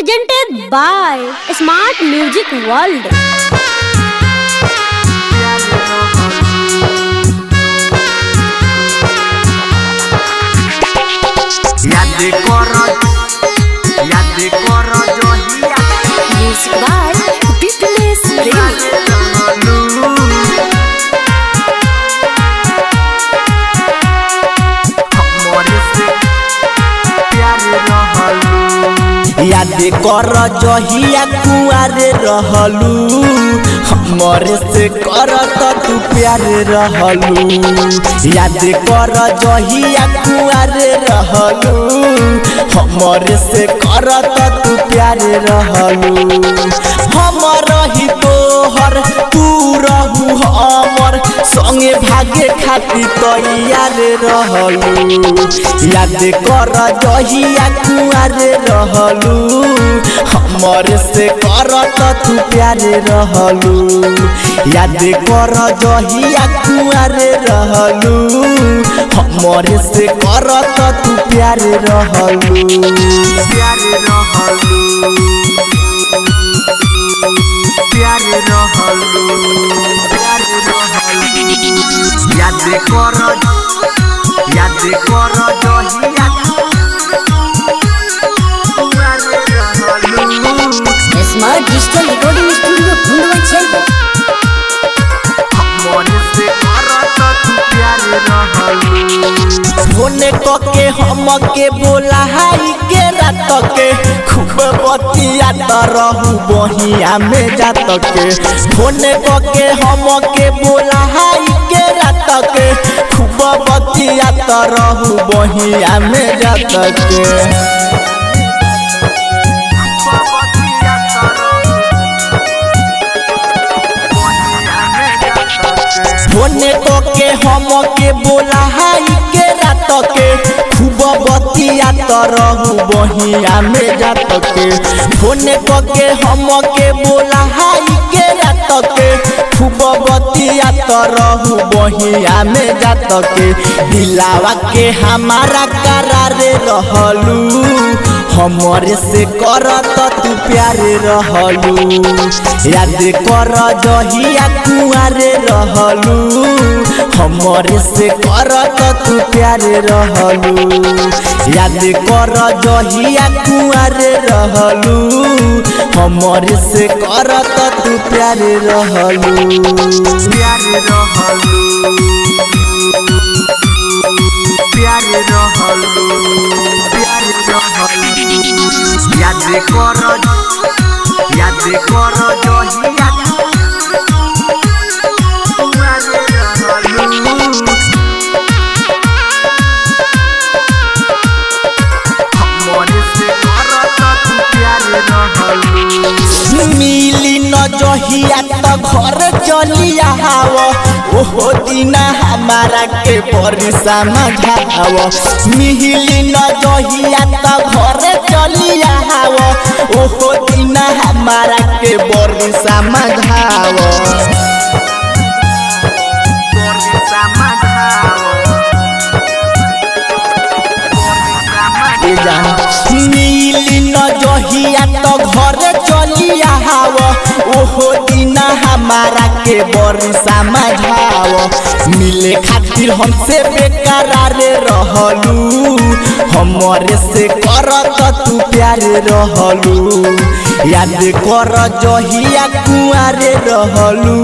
presented by Smart Music World. Music by Beatles याद कर जहिया कुआरे रहलू हमरे से करत तू प्यार रहलू। याद कर जहिया कुआरे रहलू हमरे से करत तू प्यार रहलू। हम रही तोहर तू रहू हमर संगे भागे खातिर तैयार रहलू। याद कर जहिया कुआरे रहलू हमरे से करत तू प्यार रहलू। याद कर जहिया कुआरे रहलू हमरे से करत तू प्यार रहलू। प्यार रहलू प्यार रहलू प्यार रहलू। याद कर जहिया Smart Digital Recording Studio Bundwachal. होने के हम के बोला हाई के रात के खूब बतिया रहू बहिया में जात के। होने के हम के बोला हाई के रात के खूब बतिया रहू बहिया में जात के। होने के हम के बोला हाई के रात के खूब बतिया रहू बहिया में जात के। होने के हम के बोला हाई के रात के खूब बतिया रहू बहिया में जात के। दिलावा के हमारा करार रहलू हमरे से करत तू प्यार रहलू। याद कर जहिया कुआरे रहलू हमरे से करत तू प्यार रहलू। याद कर जहिया कुआरे रहलू हमरे से करत तू प्यार रहलू। प्यार रहलू प्यार रहलू प्यार रहलू। याद कर जहिया मिली न जहिया त घर चलिया हाव ओहो दिन हमारा के परिसा मझाव। मिली न जहिया त घर चलिया हाव ओहो दिन हमारा के परिसा मझाव। मिली न जहिया तो घर चलिया हाव ओहो दिन हमारा के बरसा मझाव। मिले खातिर हमसे बेकरार रहलू हमरे से करत तू प्यार रहलू। याद कर जहिया कुआरे रहलू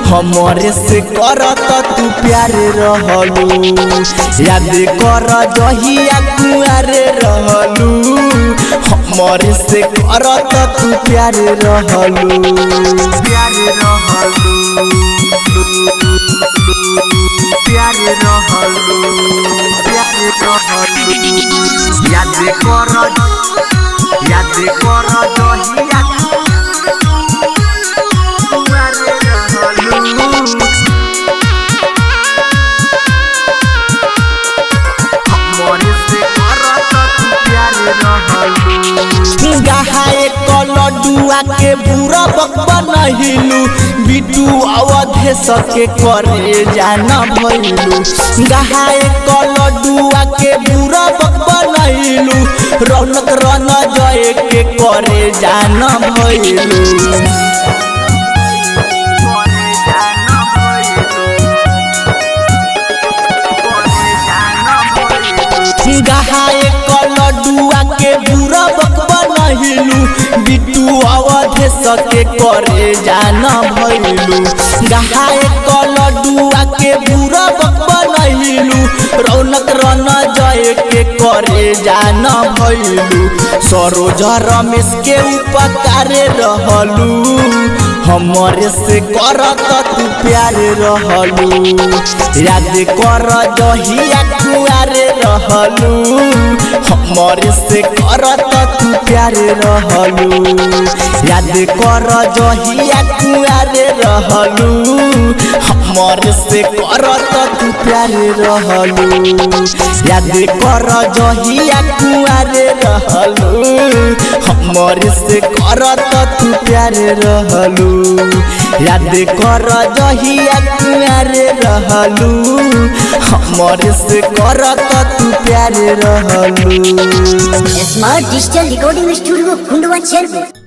हमरे से करत तू प्यार रहलू। याद कर जहिया कुआरे रहलू हमरे से करत तू प्यार रहलू। प्यार रहलू प्यार रहलू प्यार रहलू। याद कर जहिया गहाए कलडुआ के बुरा बकबा नहिलू बिटू अवधे सके करे जाना भइलू। गहाए कलडुआ के बुरा बुरा बनैलू रौनक रन जय के करे जान भइलू गहाए कलडुआ के बुरा बनैलू बिट्टू अवधेश के करे जान भइलू गहाए कलडुआ के बुरा बनैलू रौनक रन जय के करे जान भइलू सरोज रमेश के उपकार रहलू हमरे से करत तू प्यार रहलू याद कर जहिया कुआरे रहलू हमरे से करत तू प्यार रहलू याद कर जहिया कुआरे रहलू हमरे से करत तू प्यार रहलू याद कर जहिया कुआरे रहलू हमरे से करत तू प्यार रहलू याद कर जहिया कुआरे रहलू हमरे से करत तू प्यार रहलू smart digital recording studio Kundwa चेरपुर।